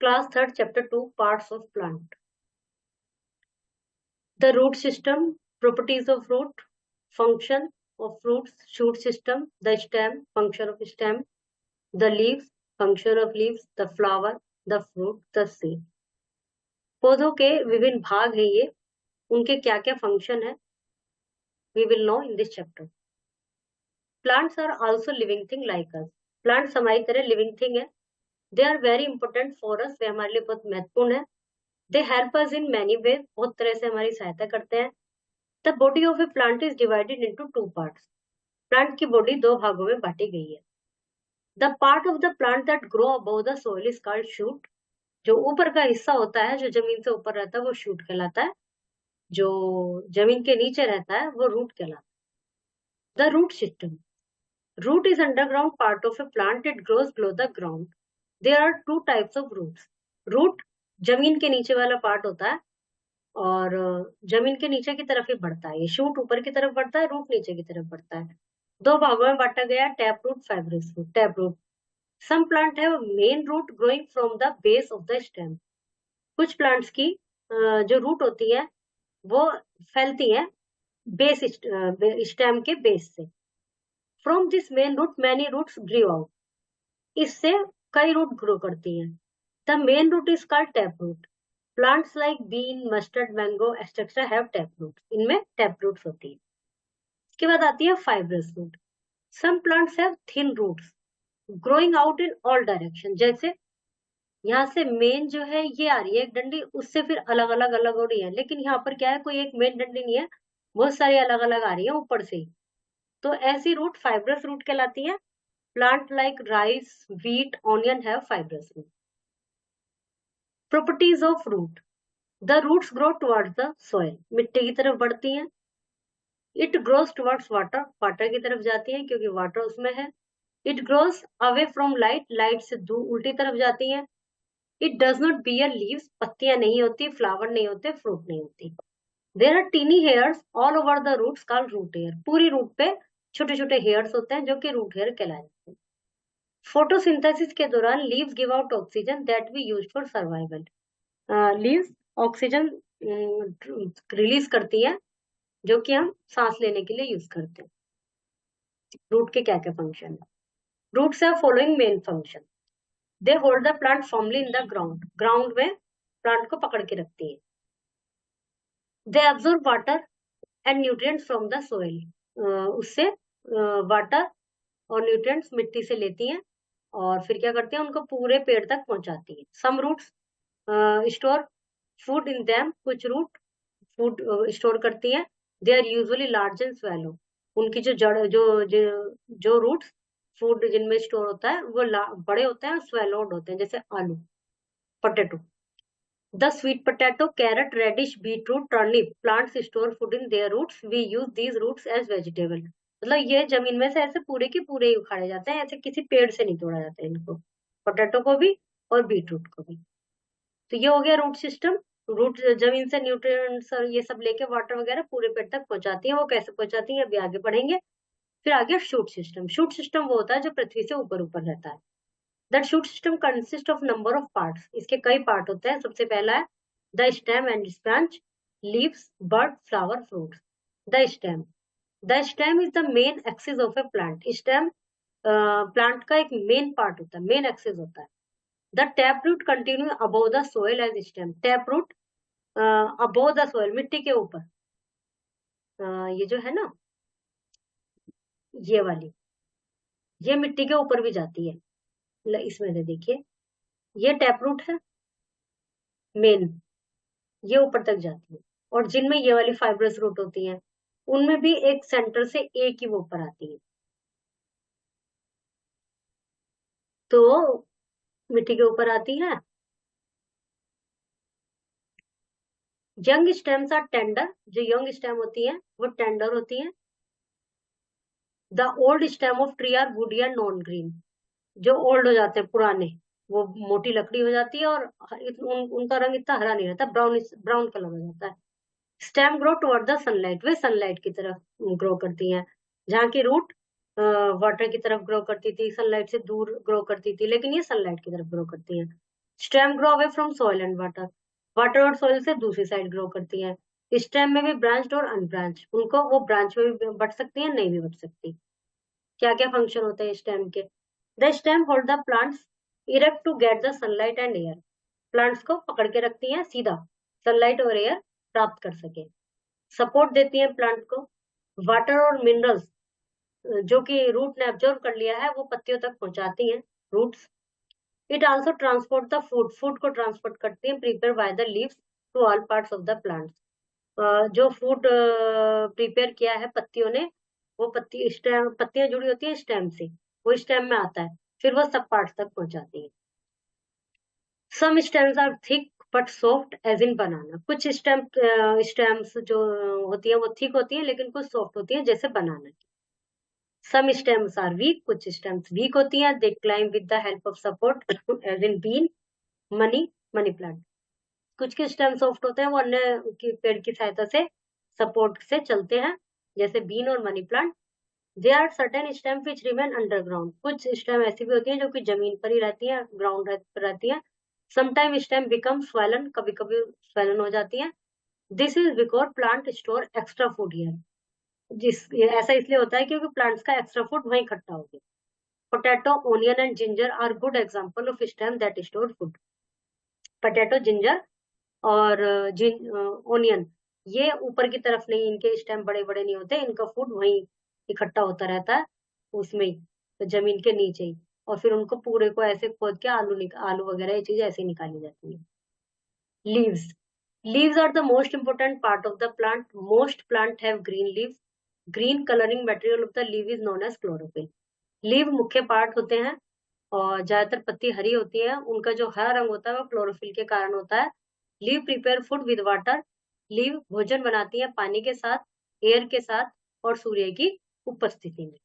Class 3rd, Chapter 2, Parts of Plant. The root system, properties of root, function of roots, shoot system, the stem, function of stem, the leaves, function of leaves, the flower, the fruit, the seed. पौधों के विभिन्न भाग हैं ये, उनके क्या क्या function है, we will know in this chapter. Plants are also living thing like us. Plants हमारी तरह living thing है. They are very important for us. वे हमारे लिए बहुत महत्वपूर्ण है. They help us in many ways. बहुत तरह से हमारी सहायता करते हैं. The body of a plant is divided into two parts. Plant की body दो भागों में बांटी गई है. The part of the plant that grow above the soil is called shoot. जो ऊपर का हिस्सा होता है, जो जमीन से ऊपर रहता है, वो शूट कहलाता है. जो जमीन के नीचे रहता है, वो रूट कहलाता है. The root system. Root is underground part of a plant. It grows below the ground. There are two types of roots. Root जमीन के नीचे वाला पार्ट होता है और जमीन के नीचे की तरफ ही बढ़ता है. ये शूट ऊपर की तरफ बढ़ता है, रूट नीचे की तरफ बढ़ता है. दो भागों में बांटा गया, tap root, fibrous root. Tap root. Some plant have main root growing from the base of the stem. कुछ प्लांट्स की जो रूट होती है वो फैलती है बेस स्टेम के बेस से. From this main root many roots grow out. इससे कई रूट ग्रो करती हैं. The main root is called tap root. Plants like bean, mustard, mango etcetera have tap roots. इनमें टैप रूट्स होती है. इसके बाद आती है fibrous root. Some plants have thin roots growing out in all direction. जैसे यहाँ से मेन जो है ये आ रही है एक डंडी, उससे फिर अलग अलग हो रही है, लेकिन यहाँ पर क्या है, कोई एक मेन डंडी नहीं है, बहुत सारी अलग अलग आ रही है ऊपर से ही. तो ऐसी रूट फाइब्रस रूट कहलाती है. Plant like rice, wheat, onion have fibrous root. Properties of root. The roots grow towards the soil. मिट्टी की तरफ बढ़ती हैं. It grows towards water. Water की तरफ जाती है क्योंकि वाटर उसमें है. It grows away from light. Light से दूर उल्टी तरफ जाती है. It does not bear leaves. पत्तियां नहीं होती, फ्लावर नहीं होते, फ्रूट नहीं होती. There are tiny hairs all over the roots called root hair. पूरी रूट पे छोटे छोटे हेयर्स होते हैं जो कि रूट हेयर कहलाते हैं. फोटोसिंथेसिस के दौरान leaves give out oxygen that we use for survival. Leaves oxygen release करती है जो कि हम सांस लेने के लिए यूज करते हैं. रूट के क्या क्या फंक्शन है. Roots are following main function. They hold the plant formally in the ground. Ground में प्लांट को पकड़ के रखती है. They absorb water and nutrients from the soil. उससे वाटर और न्यूट्रिएंट्स मिट्टी से लेती हैं और फिर क्या करती हैं, उनको पूरे पेड़ तक पहुंचाती है. Some roots store food in them. कुछ रूट फूड स्टोर करती हैं. They are usually large and swollen. उनकी जो जड़ जो रूट्स फूड जिनमें स्टोर होता है वो बड़े होते हैं, स्वेलोड होते हैं, जैसे आलू, potato. The sweet potato, carrot, radish, beetroot, turnip plants store food in their roots. We use these roots as vegetable. मतलब ये जमीन में से ऐसे पूरे के पूरे ही उखाड़े जाते हैं, ऐसे किसी पेड़ से नहीं तोड़ा जाता है इनको, पोटैटो को भी और बीटरूट को भी. तो ये हो गया रूट सिस्टम. रूट जमीन से न्यूट्रिएंट्स और ये सब लेके वाटर वगैरह पूरे पेड़ तक पहुंचाती है. वो कैसे पहुंचाती है अभी आगे पढ़ेंगे. फिर आगे शूट सिस्टम. शूट सिस्टम वो होता है जो पृथ्वी से ऊपर ऊपर रहता है. That shoot system consist of number of parts. इसके कई पार्ट होते हैं. सबसे पहला है the stem and branch, leaves, bud, flower, fruits. The stem. The stem is the main axis of a plant. Stem plant का एक मेन पार्ट होता है, मेन एक्सिस होता है. The tap root continue above the soil as stem. Tap root above the soil, मिट्टी के ऊपर. ये जो है ना, ये वाली, ये मिट्टी के ऊपर भी जाती है. इसमें से देखिए, ये टैप रूट है मेन, ये ऊपर तक जाती है. और जिनमें ये वाली फाइब्रस रूट होती है उनमें भी एक सेंटर से एक ही वो ऊपर आती है. तो मिट्टी के ऊपर आती है. Young stems are tender. जो यंग स्टेम होती है वो टेंडर होती है. The old stem of tree are woody and non green. जो ओल्ड हो जाते हैं, पुराने, वो मोटी लकड़ी हो जाती है और उनका रंग इतना हरा नहीं रहता, ब्राउन कलर हो जाता है. Stem grow toward the sunlight. Way sunlight की तरफ ग्रो करती हैं. जहाँ की रूट वाटर की तरफ ग्रो करती थी, सनलाइट से दूर ग्रो करती थी, लेकिन ये सनलाइट की तरफ ग्रो करती हैं. Stem grow away from soil and water, water और सॉइल से दूसरी साइड ग्रो करती है। स्टेम में भी ब्रांच्ड और अनब्रांच, उनको वो ब्रांच में भी बढ़ सकती है, नहीं भी बढ़ सकती। क्या क्या फंक्शन होते हैं स्टेम के? The stem hold the plants erect to get the sunlight and air, plants को पकड़ के रखती हैं सीधा, सनलाइट और एयर प्राप्त कर सके। सपोर्ट देती है प्लांट को। वाटर और मिनरल्स जो कि रूट ने ऑब्जर्व कर लिया है वो पत्तियों तक पहुंचाती हैं, roots. It also transport the food, food को ट्रांसपोर्ट करती है prepare by the leaves to all parts of the plants. जो फूड प्रिपेयर किया है पत्तियों ने, वो पत्ती स्टेम, पत्तियां जुड़ी होती है स्टेम से, वो स्टेम में आता है, फिर वो सब पार्ट्स तक पहुंचाती है। Some stems are thick but soft as in banana, कुछ स्टेम्स जो होती है वो थिक होती है लेकिन कुछ सॉफ्ट होती है जैसे बनाना की। सम स्टेम्स आर वीक, कुछ स्टेम्स वीक होती हैं, they climb with the help of support as in bean, money, money plant. कुछ के स्टेम सॉफ्ट होते हैं, वो अन्य पेड़ की सहायता से सपोर्ट से चलते हैं, जैसे बीन और money plant. They are certain stem which remain underground, कुछ स्टेम ऐसी भी होती है जो कि जमीन पर ही रहती है, ग्राउंड पर रहती है। समटाइम स्टेम बिकम स्वेलन, कभी कभी स्वेलन हो जाती है। This is because plant store extra food here, ऐसा इसलिए होता है क्योंकि प्लांट्स का एक्स्ट्रा फूड वहीं इकट्ठा हो गया। Potato, onion and ginger are good example of stem that store food. Potato, ginger और ओनियन, ये ऊपर की तरफ नहीं, इनके स्टेम बड़े बड़े नहीं होते, इनका फूड वहीं इकट्ठा होता रहता है, उसमें ही, तो जमीन के नीचे ही, और फिर उनको पूरे को ऐसे खोद के आलू वगैरह ये चीजें ऐसे निकाली जाती है। Leaves, leaves are the most important part of the plant. Most plant have green leaves. Green coloring material of the leaf is known as chlorophyll. Leave मुख्य पार्ट होते हैं और ज्यादातर पत्ती हरी होती है, उनका जो हरा रंग होता है वो क्लोरोफिल के कारण होता है। Leave prepare food with water, leave भोजन बनाती है पानी के साथ, एयर के साथ और सूर्य की उपस्थिति में।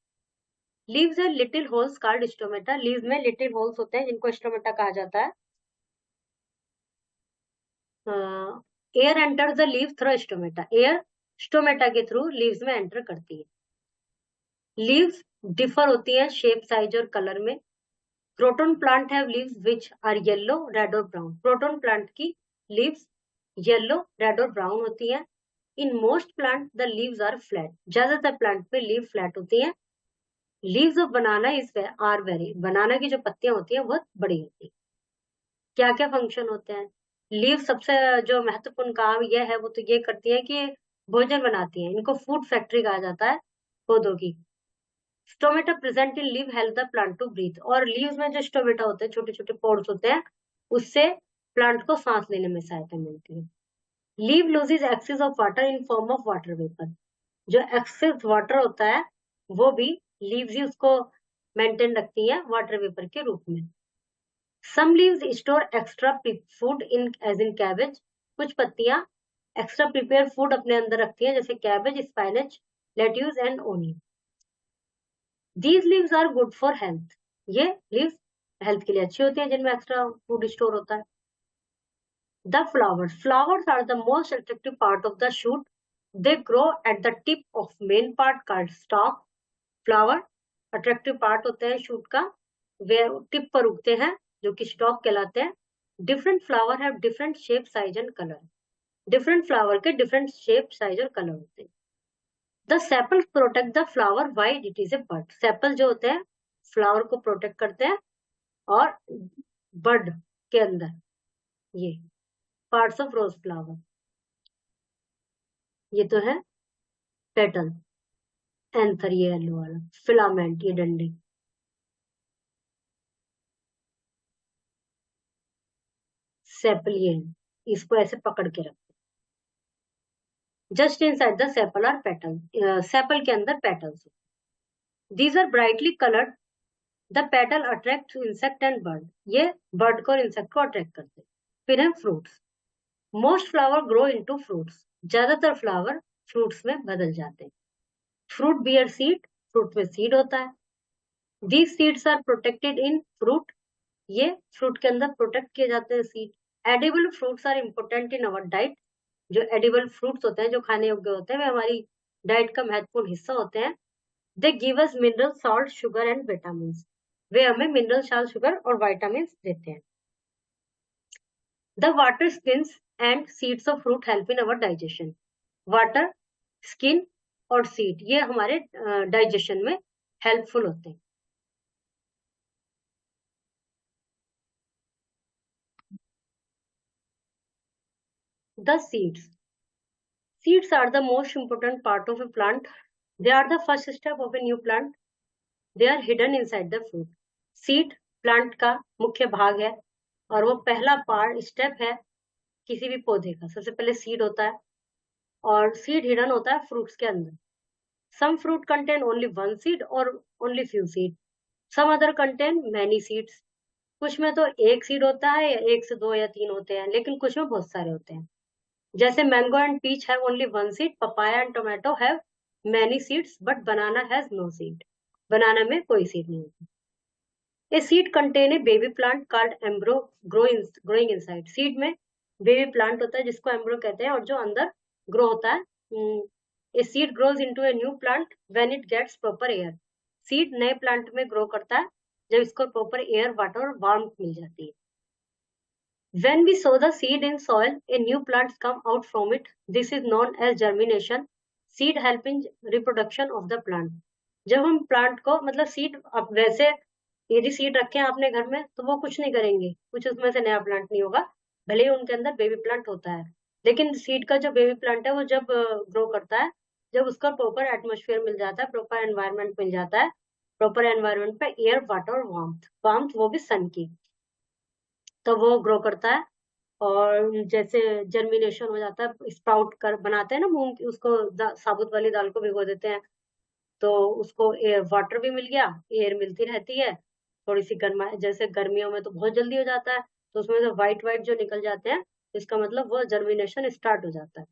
Leaves have little holes called stomata, leaves में लिटिल होल्स होते हैं जिनको स्टोमेटा कहा जाता है। Air enter the leaf through stomata, air stomata के थ्रू लीव्स में एंटर करती है। लीव्स डिफर होती है शेप, साइज और कलर में। Croton plant have leaves which are yellow, red और ब्राउन, प्रोटोन प्लांट की लीव्स येलो, रेड और ब्राउन होती है। In most plant the leaves are flat, ज्यादातर प्लांट में लीव फ्लैट होती है। Leaves of banana is are very, banana की जो पत्तियां होती है बहुत बड़ी होती है। क्या क्या फंक्शन होते हैं? लीव सबसे जो महत्वपूर्ण काम यह है वो तो ये करती है कि भोजन बनाती है, इनको फूड फैक्ट्री कहा जाता है पौधों की। Stomata present in leaf help the plant to breathe, और लीव्स में जो स्टोमेटा होते हैं, छोटे छोटे पोर्स होते हैं, उससे प्लांट को सांस लेने में सहायता मिलती है। Leaf loses excess of water in form of water vapour, जो एक्सेस वाटर होता है वो भी लीव्स ही उसको मेंटेन रखती है वाटर वेपर के रूप में। Some leaves store extra food in as in cabbage, कुछ पत्तियां एक्स्ट्रा प्रिपेयर फूड अपने अंदर रखती हैं जैसे cabbage, spinach, lettuce and onion. These leaves are good for health, ये लीव्स हेल्थ के लिए अच्छी होती है जिनमें एक्स्ट्रा फूड स्टोर होता है। The flowers, flowers are the most attractive part of the shoot, they grow at the tip of main part called stalk. Flower attractive part होते हैं शूट का, वे टिप पर उगते हैं जो कि स्टॉक कहलाते हैं। Different flower have different shape, size and colour, different flower के डिफरेंट शेप, साइज और कलर होते हैं। The sepal protect the flower while it is a bud, sepal जो होते हैं फ्लावर को प्रोटेक्ट करते हैं, और बड के अंदर ये पार्ट्स ऑफ रोज फ्लावर, ये तो है पेटल, एंथर ये येलो वाला, फिलामेंट ये डंडे, सेपल ये है, इसको ऐसे पकड़ के रखते हैं। Just in side the sepal are petal, sepal के अंदर petals. These are brightly coloured, the petal attract insect and bird, ये बर्ड को और इंसेक्ट को अट्रैक्ट करते हैं। फिर है fruits, most flower grow into fruits, ज्यादातर फ्लावर फ्रूट्स में बदल जाते हैं। फ्रूट बियर सीड, फ्रूट में सीड होता है। These seeds are protected in fruit, ये फ्रूट के अंदर प्रोटेक्ट किए जाते हैं seed. Edible fruits are important in our diet, जो एडिबल फ्रूट्स होते हैं जो खाने योग्य होते हैं वे हमारी डाइट का महत्वपूर्ण हिस्सा होते हैं। They give us mineral, salt, sugar and vitamin, वे हमें मिनरल, सॉल्ट, शुगर और विटामिन देते हैं। The water, skins and seeds of fruit help in our digestion. Water, skin और सीड ये हमारे डाइजेशन में हेल्पफुल होते हैं. The seeds. Seeds are the most important part of a plant. They are the first step of a new plant. They are hidden inside the fruit. Seed plant का मुख्य भाग है और वो पहला पार्ट स्टेप है किसी भी पौधे का. सबसे पहले सीड होता है और सीड हिडन होता है फ्रूट्स के अंदर. Some fruit contain only one seed और only few seed. Some other contain many seeds. कुछ में तो एक सीड होता है या एक से दो या तीन होते हैं, लेकिन कुछ में बहुत सारे होते हैं. जैसे mango and peach have only one seed, papaya and tomato have many seeds, but banana has no seed. Banana में कोई सीड नहीं होती. A seed contain a baby plant called embryo growing inside. Seed में baby plant होता है जिसको एम्ब्रो कहते हैं और जो अंदर ग्रो होता है. A seed grows into a new plant when it gets proper air. Seed नए प्लांट में ग्रो करता है जब इसको प्रॉपर एयर, वाटर और वार्मथ मिल जाती है. When we sow the seed in soil, a new plants come out from it. This is known as germination. Seed help in reproduction of the plant. जब हम प्लांट को मतलब seed, अब वैसे यदि सीड रखे हैं आपने घर में तो वो कुछ नहीं करेंगे, कुछ उसमें से नया प्लांट नहीं होगा, भले ही उनके अंदर बेबी प्लांट होता है. लेकिन सीड का जो बेबी प्लांट है वो जब ग्रो करता है, जब उसका प्रॉपर एटमोस्फेयर मिल जाता है, प्रॉपर एनवायरनमेंट मिल जाता है, प्रॉपर एनवायरनमेंट पे एयर, वाटर और वार्मथ वो भी सन की, तो वो ग्रो करता है. और जैसे जर्मिनेशन हो जाता है, स्प्राउट कर बनाते हैं ना मूंग की, उसको साबुत वाली दाल को भिगो देते हैं तो उसको वाटर भी मिल गया, एयर मिलती रहती है. थोड़ी सी गर्मा, जैसे गर्मियों में तो बहुत जल्दी हो जाता है, तो उसमें से व्हाइट व्हाइट जो निकल जाते हैं, इसका मतलब वो जर्मिनेशन स्टार्ट हो जाता है.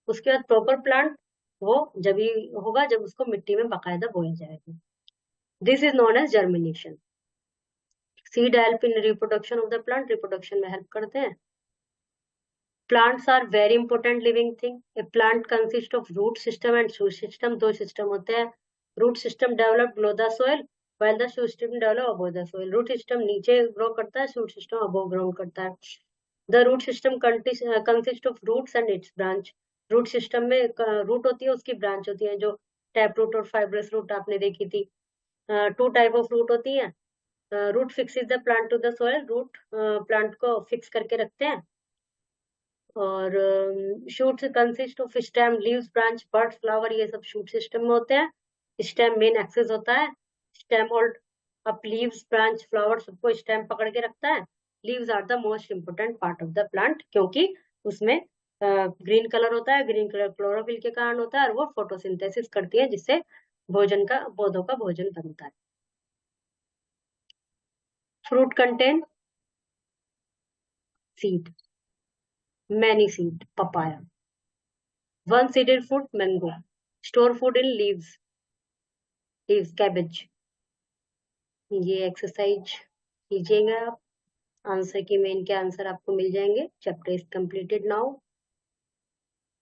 उसके बाद प्रॉपर प्लांट वो जब ही होगा जब उसको मिट्टी में बाकायदा बोया जाएगा. This is known as germination. Seed help in reproduction of the plant. Reproduction में हेल्प करते हैं. Plants are very important living thing. A plant consists of root system and shoot system. दो system होते हैं. Root system develop below the soil, while the shoot system develop above the soil. Root system नीचे grow करता है, shoot system above grow करता है. The root system consists of roots and its branch. Root system में root होती है, उसकी branch होती है, जो tap root और fibrous root आपने देखी थी. Two type of root होती है. Root fixes the plant to the soil. Root plant को fix करके रखते हैं. और shoot consist of stem, leaves, branch, bird, flower, ये सब शूट सिस्टम में होते हैं. स्टेम मेन एक्सेस होता है. Stem hold up leaves, branch, flower, सबको स्टेम पकड़ के रखता है. Leaves are the most important part of the plant, क्योंकि उसमें ग्रीन कलर होता है. ग्रीन कलर क्लोरोफिल के कारण होता है और वो फोटोसिंथेसिस करती है जिससे भोजन का, पौधों का भोजन बनता है. Fruit contain seed. Many seed, papaya. One-seeded fruit, mango. Store food in leaves, cabbage. ये एक्सरसाइज कीजिएगा आप. आंसर की मेन के आंसर आपको मिल जाएंगे. Chapter is completed now.